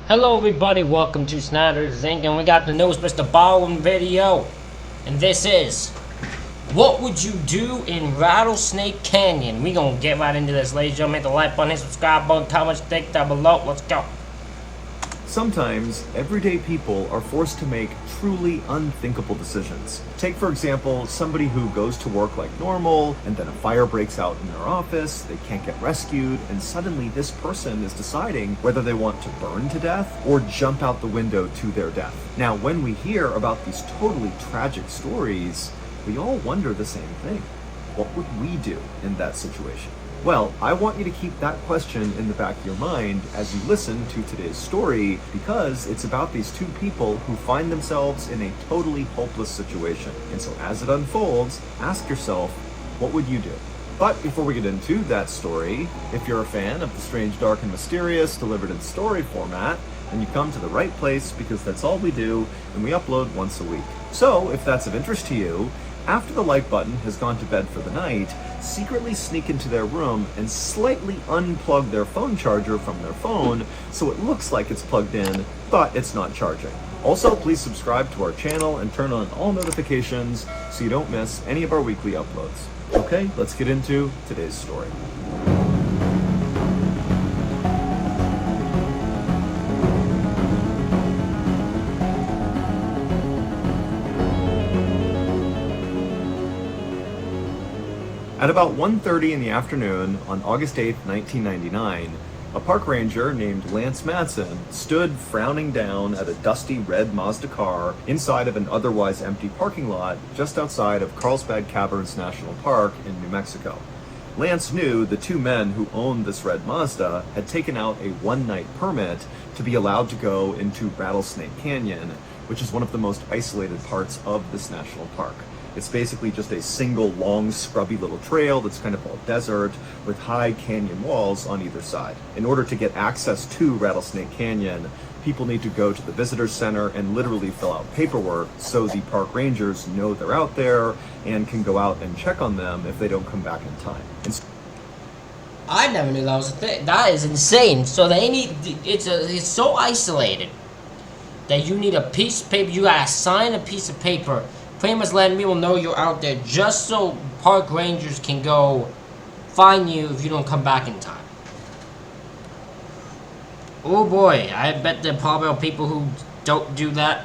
Hello everybody, welcome to Snyder's Inc. and we got the newest MrBallen video. And this is, what would you do in Rattlesnake Canyon? We gonna get right into this, ladies and gentlemen. Hit the like button, hit subscribe button, comment, stick down below. Let's go. Sometimes, everyday people are forced to make truly unthinkable decisions. Take, for example, somebody who goes to work like normal, and then a fire breaks out in their office, they can't get rescued, and suddenly this person is deciding whether they want to burn to death or jump out the window to their death. Now, when we hear about these totally tragic stories, we all wonder the same thing. What would we do in that situation? Well, I want you to keep that question in the back of your mind as you listen to today's story, because it's about these two people who find themselves in a totally hopeless situation. And so as it unfolds, ask yourself, what would you do? But before we get into that story, if you're a fan of the strange, dark, and mysterious delivered in story format, then you come to the right place, because that's all we do, and we upload once a week. So if that's of interest to you, after the like button has gone to bed for the night, secretly sneak into their room and slightly unplug their phone charger from their phone so it looks like it's plugged in, but it's not charging. Also, please subscribe to our channel and turn on all notifications so you don't miss any of our weekly uploads. Okay, let's get into today's story. At about 1:30 in the afternoon on August 8, 1999, a park ranger named Lance Madsen stood frowning down at a dusty red Mazda car inside of an otherwise empty parking lot just outside of Carlsbad Caverns National Park in New Mexico. Lance knew the two men who owned this red Mazda had taken out a one-night permit to be allowed to go into Rattlesnake Canyon, which is one of the most isolated parts of this national park. It's basically just a single long scrubby little trail that's kind of all desert with high canyon walls on either side. In order to get access to Rattlesnake Canyon, people need to go to the visitor center and literally fill out paperwork so the park rangers know they're out there and can go out and check on them if they don't come back in time. I never knew that was a thing. That is insane. So they need, it's so isolated that you need a piece of paper. You gotta sign a piece of paper, pretty much letting people know you're out there, just so park rangers can go find you if you don't come back in time. Oh boy, I bet there probably are people who don't do that.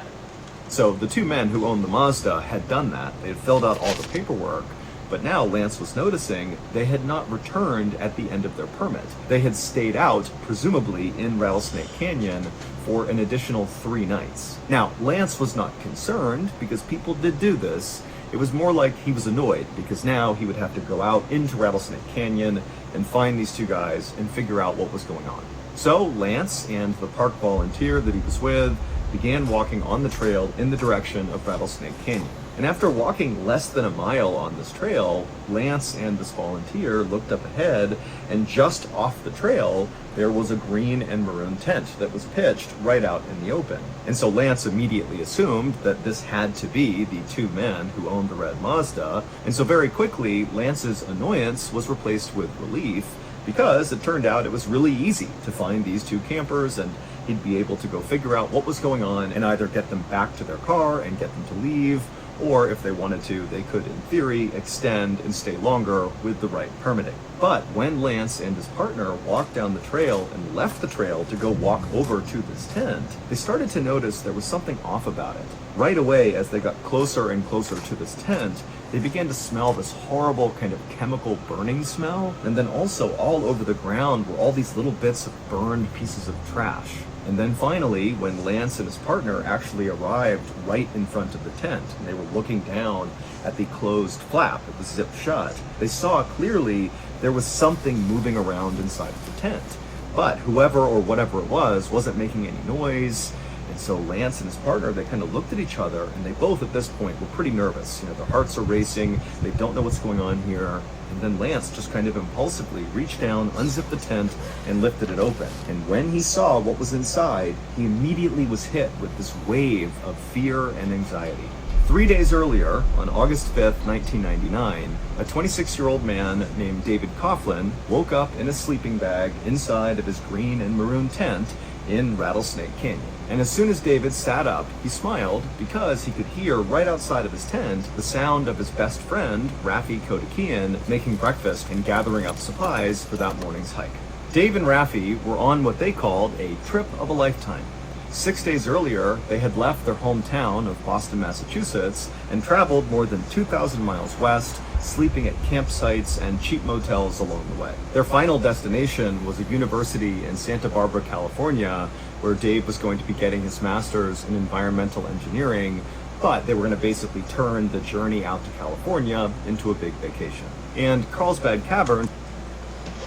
So the two men who owned the Mazda had done that. They had filled out all the paperwork, but now Lance was noticing they had not returned at the end of their permit. They had stayed out, presumably in Rattlesnake Canyon, for an additional 3 nights. Now, Lance was not concerned because people did do this. It was more like he was annoyed because now he would have to go out into Rattlesnake Canyon and find these two guys and figure out what was going on. So Lance and the park volunteer that he was with began walking on the trail in the direction of Rattlesnake Canyon. And after walking less than a mile on this trail, Lance and this volunteer looked up ahead, and just off the trail, there was a green and maroon tent that was pitched right out in the open. And so Lance immediately assumed that this had to be the two men who owned the red Mazda, and so very quickly, Lance's annoyance was replaced with relief, because it turned out it was really easy to find these two campers, and he'd be able to go figure out what was going on and either get them back to their car and get them to leave, or if they wanted to, they could, in theory, extend and stay longer with the right permitting. But when Lance and his partner walked down the trail and left the trail to go walk over to this tent, they started to notice there was something off about it. Right away, as they got closer and closer to this tent, they began to smell this horrible kind of chemical burning smell, and then also all over the ground were all these little bits of burned pieces of trash. And then finally, when Lance and his partner actually arrived right in front of the tent, and they were looking down at the closed flap, it was zipped shut, they saw clearly there was something moving around inside of the tent. But whoever or whatever it was wasn't making any noise. And so Lance and his partner, they kind of looked at each other, and they both at this point were pretty nervous. You know, their hearts are racing, they don't know what's going on here. And then Lance just kind of impulsively reached down, unzipped the tent, and lifted it open. And when he saw what was inside, he immediately was hit with this wave of fear and anxiety. 3 days earlier, on August 5th, 1999, a 26-year-old man named David Coughlin woke up in a sleeping bag inside of his green and maroon tent in Rattlesnake Canyon. And as soon as David sat up, he smiled because he could hear right outside of his tent the sound of his best friend, Raffi Kodakian, making breakfast and gathering up supplies for that morning's hike. Dave and Raffi were on what they called a trip of a lifetime. 6 days earlier, they had left their hometown of Boston, Massachusetts, and traveled more than 2,000 miles west, sleeping at campsites and cheap motels along the way. Their final destination was a university in Santa Barbara, California, where Dave was going to be getting his master's in environmental engineering, but they were going to basically turn the journey out to California into a big vacation. And Carlsbad Cavern...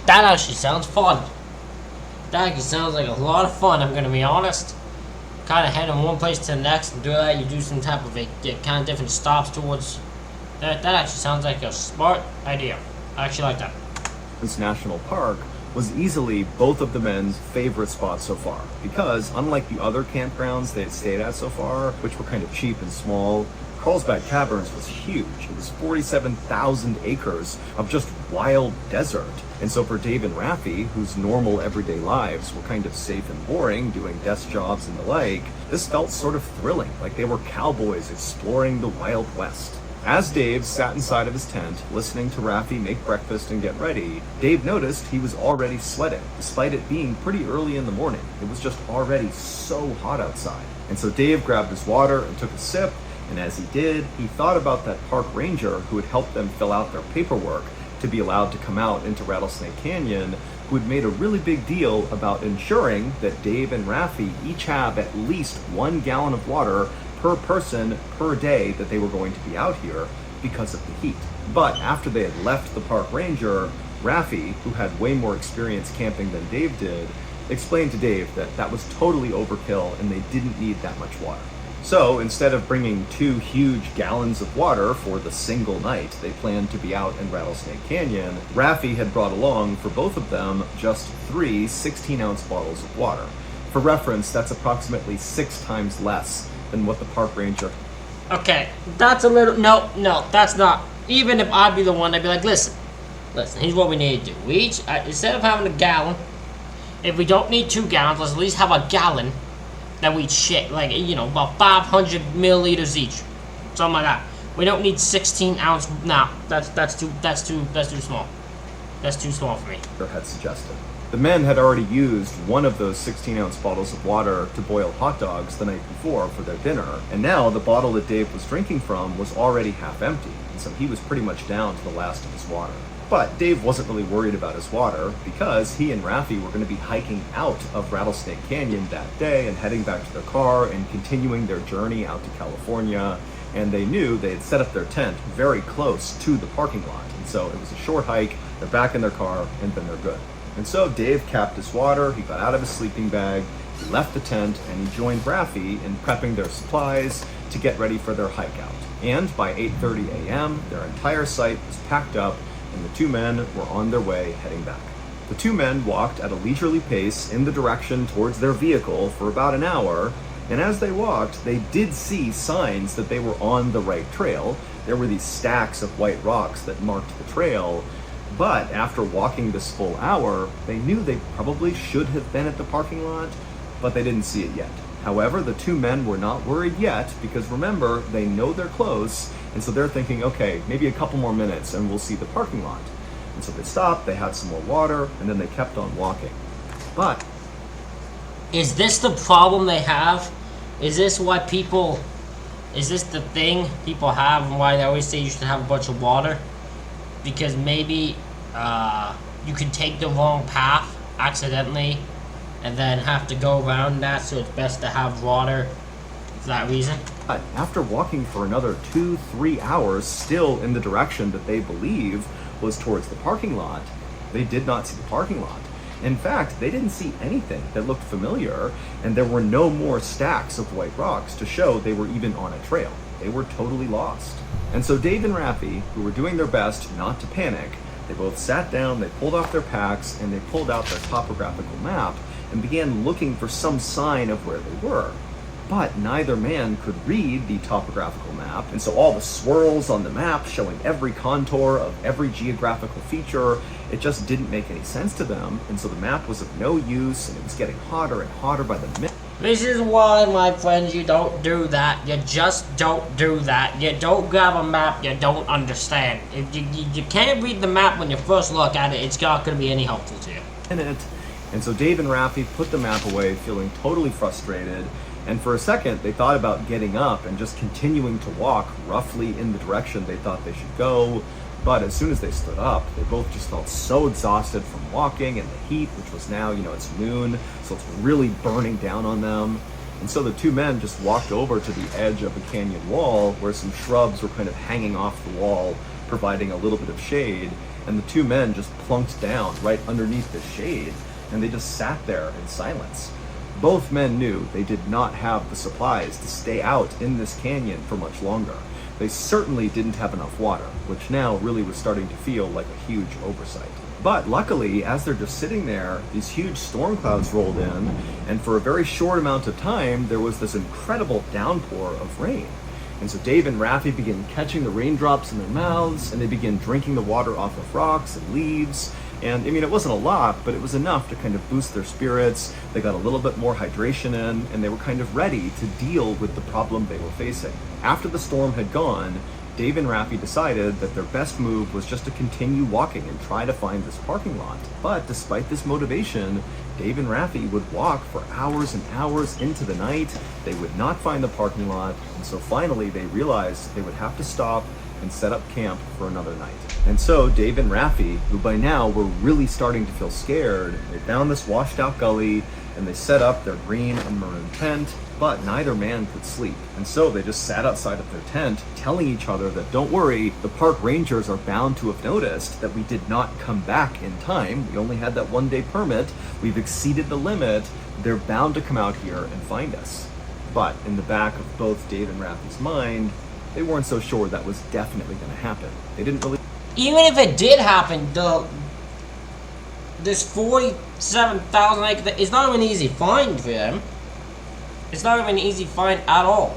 That actually sounds fun. That actually sounds like a lot of fun, I'm going to be honest. Kind of head from one place to the next and do that. You do some type of kind of different stops towards... That actually sounds like a smart idea. I actually like that. This national park was easily both of the men's favorite spots so far, because unlike the other campgrounds they had stayed at so far, which were kind of cheap and small, Carlsbad Caverns was huge. It was 47,000 acres of just wild desert. And so for Dave and Raffi, whose normal everyday lives were kind of safe and boring, doing desk jobs and the like, this felt sort of thrilling, like they were cowboys exploring the Wild West. As Dave sat inside of his tent, listening to Raffi make breakfast and get ready, Dave noticed he was already sweating, despite it being pretty early in the morning. It was just already so hot outside. And so Dave grabbed his water and took a sip, and as he did, he thought about that park ranger who had helped them fill out their paperwork to be allowed to come out into Rattlesnake Canyon, who had made a really big deal about ensuring that Dave and Raffi each have at least 1 gallon of water per person per day that they were going to be out here because of the heat. But after they had left the park ranger, Raffi, who had way more experience camping than Dave did, explained to Dave that that was totally overkill and they didn't need that much water. So instead of bringing 2 huge gallons of water for the single night they planned to be out in Rattlesnake Canyon, Raffi had brought along for both of them just 3 16-ounce bottles of water. For reference, that's approximately 6 times less than what the park ranger... Okay, that's a little... No, that's not. Even if I'd be the one, I'd be like, listen, here's what we need to do. We each, instead of having a gallon, if we don't need 2 gallons, let's at least have a gallon that we shit, like, about 500 milliliters each, something like that. We don't need 16-ounce. Nah, that's too small. That's too small for me. ...had suggested. The men had already used one of those 16-ounce bottles of water to boil hot dogs the night before for their dinner, and now the bottle that Dave was drinking from was already half empty, and so he was pretty much down to the last of his water. But Dave wasn't really worried about his water because he and Raffi were going to be hiking out of Rattlesnake Canyon that day and heading back to their car and continuing their journey out to California, and they knew they had set up their tent very close to the parking lot, and so it was a short hike, they're back in their car, and then they're good. And so Dave capped his water, he got out of his sleeping bag, he left the tent, and he joined Raffi in prepping their supplies to get ready for their hike out. And by 8:30 a.m., their entire site was packed up, and the 2 men were on their way heading back. The 2 men walked at a leisurely pace in the direction towards their vehicle for about an hour, and as they walked, they did see signs that they were on the right trail. There were these stacks of white rocks that marked the trail, but after walking this full hour, they knew they probably should have been at the parking lot, but they didn't see it yet. However, the 2 men were not worried yet, because remember, they know they're close, and so they're thinking, okay, maybe a couple more minutes and we'll see the parking lot. And so they stopped, they had some more water, and then they kept on walking. But... is this the problem they have? Is this why people... is this the thing people have and why they always say you should have a bunch of water? Because maybe you could take the wrong path accidentally and then have to go around that, so it's best to have water for that reason. But after walking for another 2-3 hours, still in the direction that they believe was towards the parking lot, they did not see the parking lot. In fact, they didn't see anything that looked familiar, and there were no more stacks of white rocks to show they were even on a trail. They were totally lost. And so Dave and Raffi, who were doing their best not to panic, they both sat down, they pulled off their packs, and they pulled out their topographical map and began looking for some sign of where they were. but neither man could read the topographical map, and so all the swirls on the map showing every contour of every geographical feature, it just didn't make any sense to them, and so the map was of no use, and it was getting hotter and hotter by the minute. This is why, my friends, you don't do that. You just don't do that. You don't grab a map you don't understand. If you can't read the map when you first look at it, it's not going to be any helpful to you. And so Dave and Raffi put the map away, feeling totally frustrated, and for a second they thought about getting up and just continuing to walk roughly in the direction they thought they should go. But as soon as they stood up, they both just felt so exhausted from walking and the heat, which was now, it's noon, so it's really burning down on them. And so the two men just walked over to the edge of a canyon wall where some shrubs were kind of hanging off the wall, providing a little bit of shade. And the two men just plunked down right underneath the shade, and they just sat there in silence. Both men knew they did not have the supplies to stay out in this canyon for much longer. They certainly didn't have enough water, which now really was starting to feel like a huge oversight. But luckily, as they're just sitting there, these huge storm clouds rolled in, and for a very short amount of time, there was this incredible downpour of rain. And so Dave and Raffi began catching the raindrops in their mouths, and they began drinking the water off of rocks and leaves. And it wasn't a lot, but it was enough to kind of boost their spirits. They got a little bit more hydration in, and they were kind of ready to deal with the problem they were facing. After the storm had gone, Dave and Raffi decided that their best move was just to continue walking and try to find this parking lot. But despite this motivation, Dave and Raffi would walk for hours and hours into the night. They would not find the parking lot, and so finally they realized they would have to stop and set up camp for another night. And so Dave and Raffi, who by now were really starting to feel scared, they found this washed out gully and they set up their green and maroon tent, but neither man could sleep. And so they just sat outside of their tent, telling each other that don't worry, the park rangers are bound to have noticed that we did not come back in time. We only had that 1-day permit. We've exceeded the limit. They're bound to come out here and find us. But in the back of both Dave and Raffi's mind, they weren't so sure that was definitely going to happen. They didn't really... Even if it did happen, this 47,000 acres, it's not even an easy find for them. It's not even an easy find at all.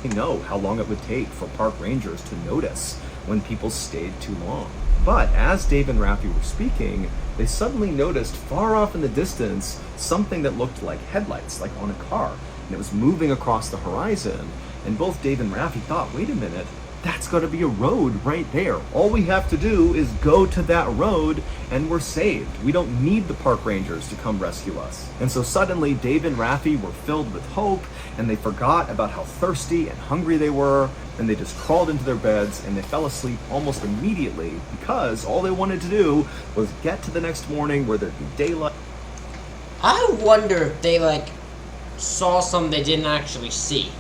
They know how long it would take for park rangers to notice when people stayed too long. But as Dave and Raffi were speaking, they suddenly noticed far off in the distance something that looked like headlights, like on a car, and it was moving across the horizon. And both Dave and Raffi thought, wait a minute, that's got to be a road right there. All we have to do is go to that road and we're saved. We don't need the park rangers to come rescue us. And so suddenly Dave and Raffi were filled with hope, and they forgot about how thirsty and hungry they were, and they just crawled into their beds and they fell asleep almost immediately because all they wanted to do was get to the next morning where there'd be daylight. I wonder if they saw something they didn't actually see.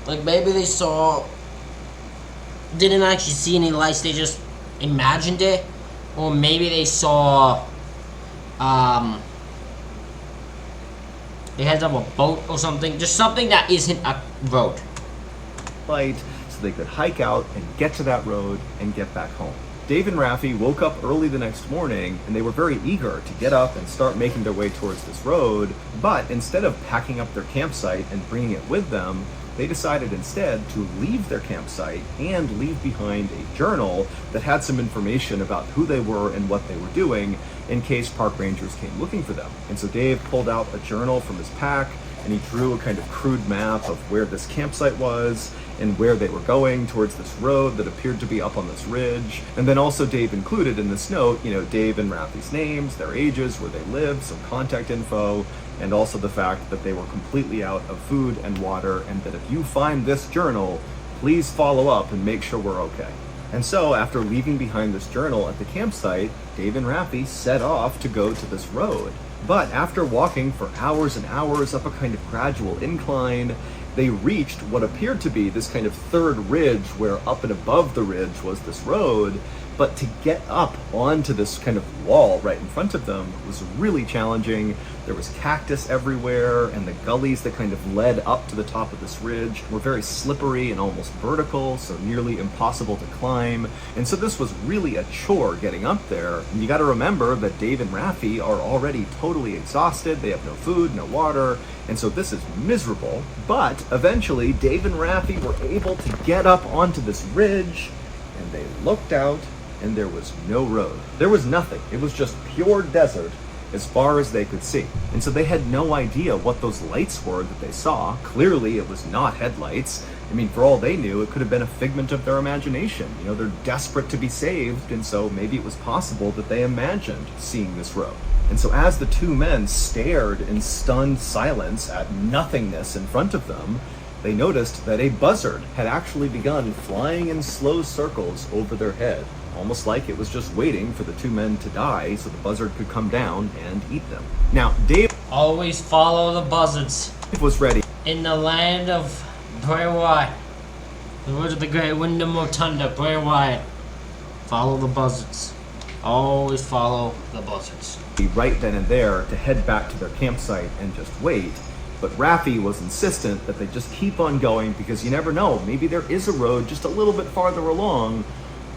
Maybe they didn't actually see any lights, they just imagined it. Or maybe they saw, they had a boat or something. Just something that isn't a road. Light, so they could hike out and get to that road and get back home. Dave and Raffi woke up early the next morning, and they were very eager to get up and start making their way towards this road. But instead of packing up their campsite and bringing it with them, they decided instead to leave their campsite and leave behind a journal that had some information about who they were and what they were doing in case park rangers came looking for them. And so Dave pulled out a journal from his pack, and he drew a kind of crude map of where this campsite was and where they were going towards this road that appeared to be up on this ridge. And then also Dave included in this note, Dave and Raffi's names, their ages, where they lived, some contact info, and also the fact that they were completely out of food and water, and that if you find this journal, please follow up and make sure we're okay. And so after leaving behind this journal at the campsite, Dave and Raffi set off to go to this road. But after walking for hours and hours up a kind of gradual incline, they reached what appeared to be this kind of third ridge where up and above the ridge was this road, But to get up onto this kind of wall right in front of them was really challenging. There was cactus everywhere, and the gullies that kind of led up to the top of this ridge were very slippery and almost vertical, so nearly impossible to climb. And so this was really a chore getting up there. And you got to remember that Dave and Raffi are already totally exhausted. They have no food, no water, and so this is miserable. But eventually, Dave and Raffi were able to get up onto this ridge, and they looked out, and there was no road. There was nothing. It was just pure desert as far as they could see. And so they had no idea what those lights were that they saw. Clearly, it was not headlights. I mean, for all they knew, it could have been a figment of their imagination. You know, they're desperate to be saved, and so maybe it was possible that they imagined seeing this road. And so as the two men stared in stunned silence at nothingness in front of them, they noticed that a buzzard had actually begun flying in slow circles over their head, almost like it was just waiting for the two men to die so the buzzard could come down and eat them. Now, Dave Always follow the buzzards. was ready. In the land of Bray Wyatt, the words of the great Wyndham Rotunda, Bray Wyatt, follow the buzzards. Always follow the buzzards. Right then and there to head back to their campsite and just wait. But Raffi was insistent that they just keep on going because you never know, maybe there is a road just a little bit farther along.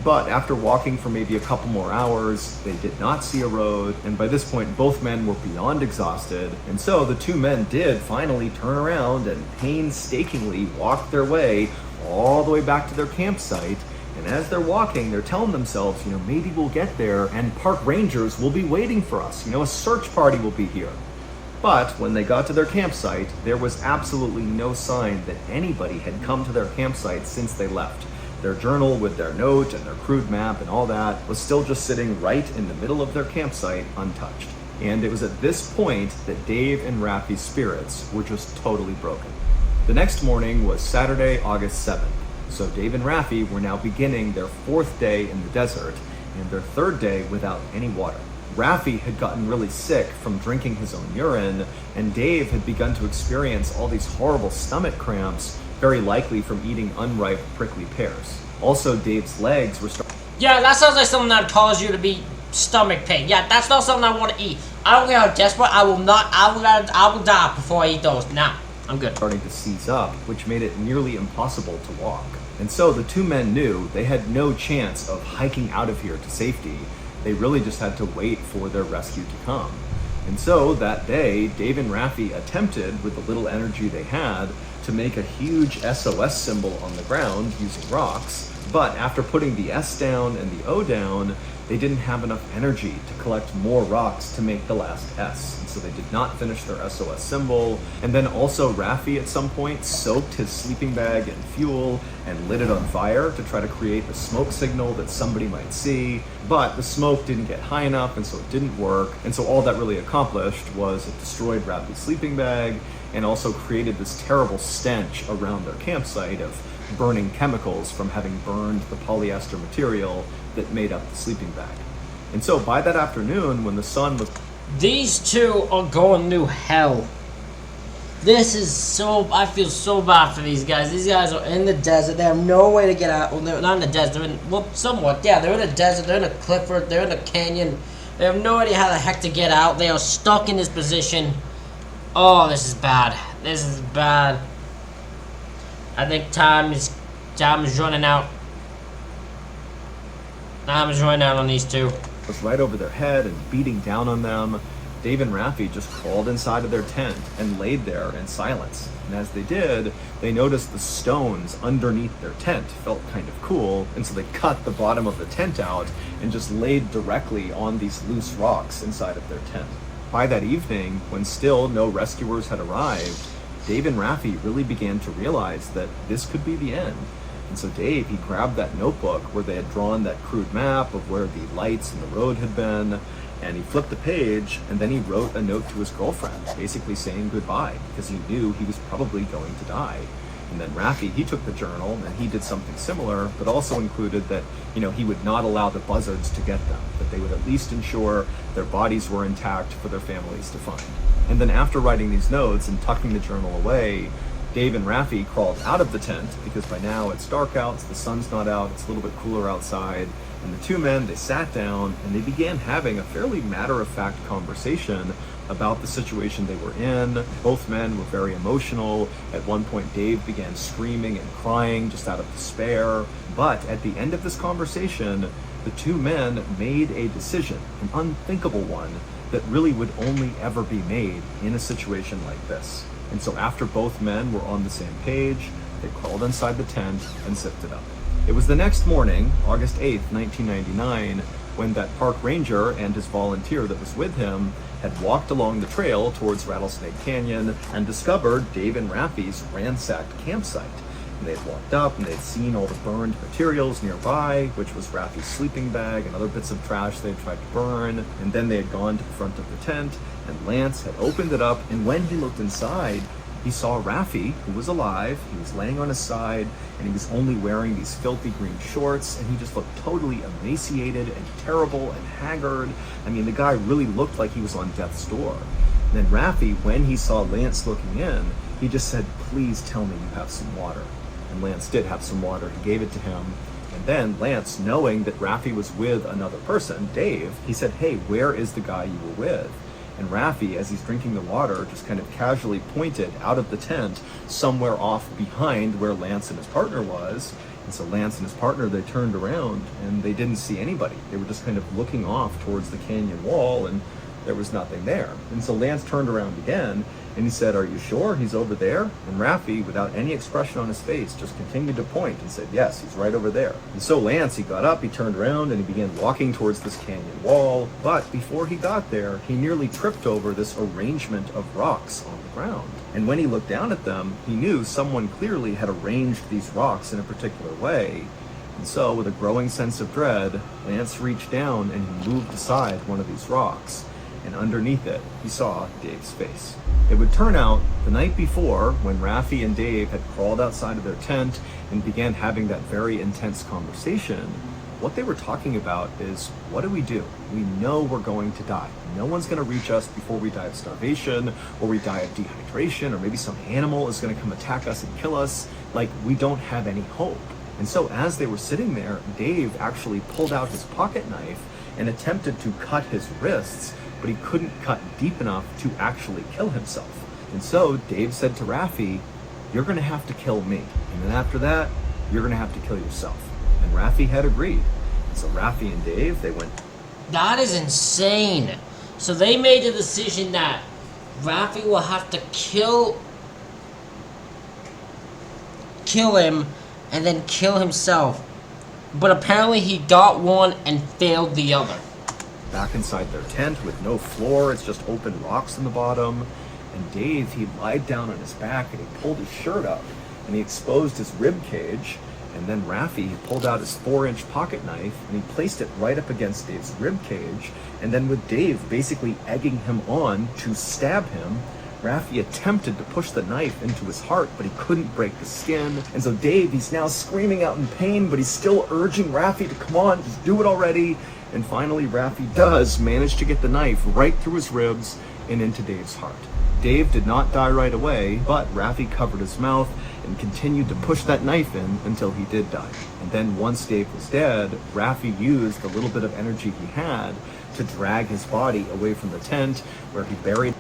But after walking for maybe a couple more hours, they did not see a road, and by this point both men were beyond exhausted, and so the two men did finally turn around and painstakingly walk their way all the way back to their campsite. And as they're walking, they're telling themselves, you know, maybe we'll get there and park rangers will be waiting for us. You know, a search party will be here. But when they got to their campsite, there was absolutely no sign that anybody had come to their campsite since they left. Their journal with their note and their crude map and all that was still just sitting right in the middle of their campsite, untouched. And it was at this point that Dave and Raffi's spirits were just totally broken. The next morning was Saturday, August 7th. So Dave and Raffi were now beginning their fourth day in the desert and their third day without any water. Raffi had gotten really sick from drinking his own urine, and Dave had begun to experience all these horrible stomach cramps, very likely from eating unripe prickly pears. Also, Dave's legs were starting. Yeah, that sounds like something that causes you to be stomach pain. Yeah, that's not something I want to eat. I don't care how desperate. I will die before I eat those. Nah, I'm good. Starting to seize up, which made it nearly impossible to walk. And so the two men knew they had no chance of hiking out of here to safety. They really just had to wait for their rescue to come. And so that day, Dave and Raffi attempted, with the little energy they had, to make a huge SOS symbol on the ground using rocks. But after putting the S down and the O down, they didn't have enough energy to collect more rocks to make the last S. And so they did not finish their SOS symbol. And then also Raffi at some point soaked his sleeping bag in fuel and lit it on fire to try to create a smoke signal that somebody might see. But the smoke didn't get high enough, and so it didn't work. And so all that really accomplished was it destroyed Raffi's sleeping bag and also created this terrible stench around their campsite of burning chemicals from having burned the polyester material that made up the sleeping bag. And so by that afternoon, when the sun was... These two are going through hell. This is so... I feel so bad for these guys. These guys are in the desert. They have no way to get out. Well, they're not in the desert. They're in... Well, somewhat. Yeah, they're in the desert. They're in a cliff. They're in a canyon. They have no idea how the heck to get out. They are stuck in this position. Oh, this is bad. This is bad. I think time is running out. Time is running out on these two. Was right over their head and beating down on them. Dave and Raffi just crawled inside of their tent and laid there in silence. And as they did, they noticed the stones underneath their tent felt kind of cool, and so they cut the bottom of the tent out and just laid directly on these loose rocks inside of their tent. By that evening, when still no rescuers had arrived, Dave and Raffi really began to realize that this could be the end. And so Dave, he grabbed that notebook where they had drawn that crude map of where the lights and the road had been, and he flipped the page, and then he wrote a note to his girlfriend, basically saying goodbye, because he knew he was probably going to die. And then Raffi, he took the journal, and he did something similar, but also included that, you know, he would not allow the buzzards to get them, that they would at least ensure their bodies were intact for their families to find. And then after writing these notes and tucking the journal away, Dave and Raffi crawled out of the tent, because by now it's dark out, the sun's not out, it's a little bit cooler outside, And the two men, they sat down and they began having a fairly matter-of-fact conversation about the situation they were in. Both men were very emotional. At one point, Dave began screaming and crying just out of despair. But at the end of this conversation, the two men made a decision, an unthinkable one, that really would only ever be made in a situation like this. And so after both men were on the same page, they crawled inside the tent and zipped it up. It was the next morning, August 8th, 1999, when that park ranger and his volunteer that was with him had walked along the trail towards Rattlesnake Canyon and discovered Dave and Raffi's ransacked campsite. And they'd walked up and they'd seen all the burned materials nearby, which was Raffi's sleeping bag and other bits of trash they'd tried to burn. And then they had gone to the front of the tent, and Lance had opened it up, and when he looked inside, he saw Raffi, who was alive. He was laying on his side, and he was only wearing these filthy green shorts, and he just looked totally emaciated and terrible and haggard. I mean, the guy really looked like he was on death's door. And then Raffi, when he saw Lance looking in, he just said, "Please tell me you have some water." And Lance did have some water. He gave it to him. And then Lance, knowing that Raffi was with another person, Dave, he said, "Hey, where is the guy you were with?" And Raffi, as he's drinking the water, just kind of casually pointed out of the tent somewhere off behind where Lance and his partner was. And so Lance and his partner, they turned around and they didn't see anybody. They were just kind of looking off towards the canyon wall, and there was nothing there. And so Lance turned around again and he said, "Are you sure he's over there?" And Raffi, without any expression on his face, just continued to point and said, "Yes, he's right over there." And so Lance, he got up, he turned around, and he began walking towards this canyon wall. But before he got there, he nearly tripped over this arrangement of rocks on the ground. And when he looked down at them, he knew someone clearly had arranged these rocks in a particular way. And so, with a growing sense of dread, Lance reached down and he moved aside one of these rocks. And underneath it, he saw Dave's face. It would turn out, the night before, when Raffi and Dave had crawled outside of their tent and began having that very intense conversation, what they were talking about is, what do? We know we're going to die. No one's going to reach us before we die of starvation, or we die of dehydration, or maybe some animal is going to come attack us and kill us. Like, we don't have any hope. And so as they were sitting there, Dave actually pulled out his pocket knife and attempted to cut his wrists, but he couldn't cut deep enough to actually kill himself. And so Dave said to Raffi, "You're going to have to kill me. And then after that, you're going to have to kill yourself." And Raffi had agreed. And so Raffi and Dave, they went. That is insane. So they made the decision that Raffi will have to kill him and then kill himself. But apparently he got one and failed the other. Back inside their tent with no floor, it's just open rocks in the bottom. And Dave, he lied down on his back and he pulled his shirt up and he exposed his rib cage. And then Raffi, he pulled out his 4-inch pocket knife and he placed it right up against Dave's rib cage. And then with Dave basically egging him on to stab him, Raffi attempted to push the knife into his heart, but he couldn't break the skin. And so Dave, he's now screaming out in pain, but he's still urging Raffi to come on, just do it already. And finally, Raffi does manage to get the knife right through his ribs and into Dave's heart. Dave did not die right away, but Raffi covered his mouth and continued to push that knife in until he did die. And then once Dave was dead, Raffi used the little bit of energy he had to drag his body away from the tent, where he buried.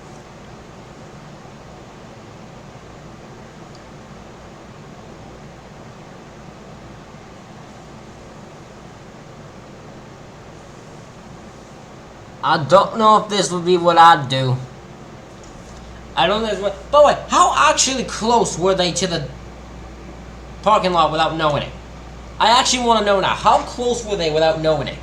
I don't know if this would be what I'd do. I don't know if what. By the way, how actually close were they to the parking lot without knowing it? I actually want to know now. How close were they without knowing it?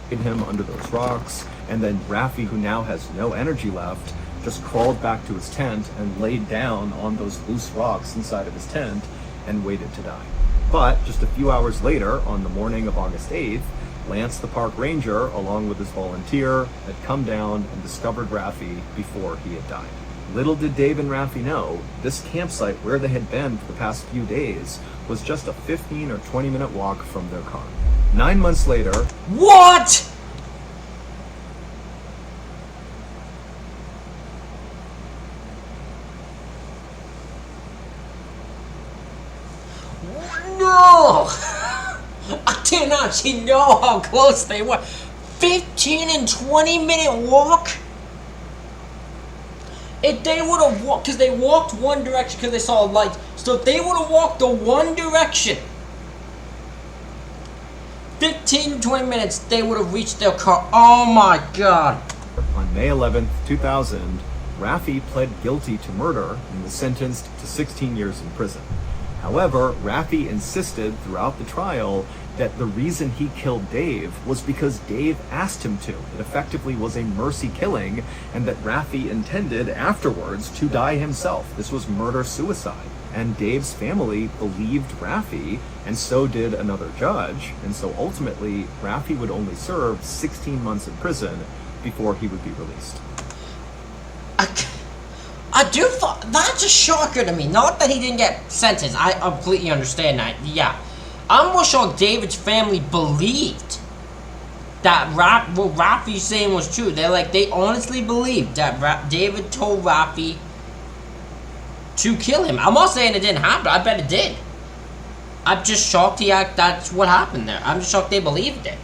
Him under those rocks, and then Raffi, who now has no energy left, just crawled back to his tent and laid down on those loose rocks inside of his tent and waited to die. But just a few hours later, on the morning of August 8th, Lance, the park ranger, along with his volunteer, had come down and discovered Raffi before he had died. Little did Dave and Raffi know, this campsite where they had been for the past few days was just a 15 or 20-minute walk from their car. 9 months later... What?! No! I did not actually know how close they were. 15 and 20-minute walk? If they would have walked, because they walked one direction because they saw a light. So if they would have walked the one direction, 15 to 20 minutes, they would have reached their car. Oh my god. On May 11th, 2000, Raffi pled guilty to murder and was sentenced to 16 years in prison. However, Raffi insisted throughout the trial that the reason he killed Dave was because Dave asked him to. It effectively was a mercy killing, and that Raffi intended afterwards to die himself. This was murder-suicide. And Dave's family believed Raffi, and so did another judge, and so ultimately, Raffi would only serve 16 months in prison before he would be released. That's a shocker to me. Not that he didn't get sentenced. I completely understand that. Yeah. I'm more shocked David's family believed that what Raffi's saying was true. They honestly believed that David told Raffi to kill him. I'm not saying it didn't happen. I bet it did. I'm just shocked that's what happened there. I'm just shocked they believed it.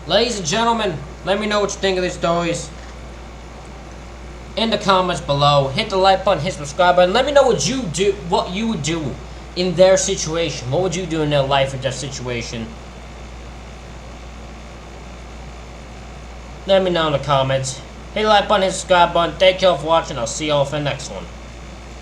Ladies and gentlemen, let me know what you think of these stories in the comments below. Hit the like button, hit subscribe button. Let me know what you would do in their situation. What would you do in their life or their situation? Let me know in the comments. Hit the like button, hit the subscribe button. Thank you all for watching. I'll see you all for the next one.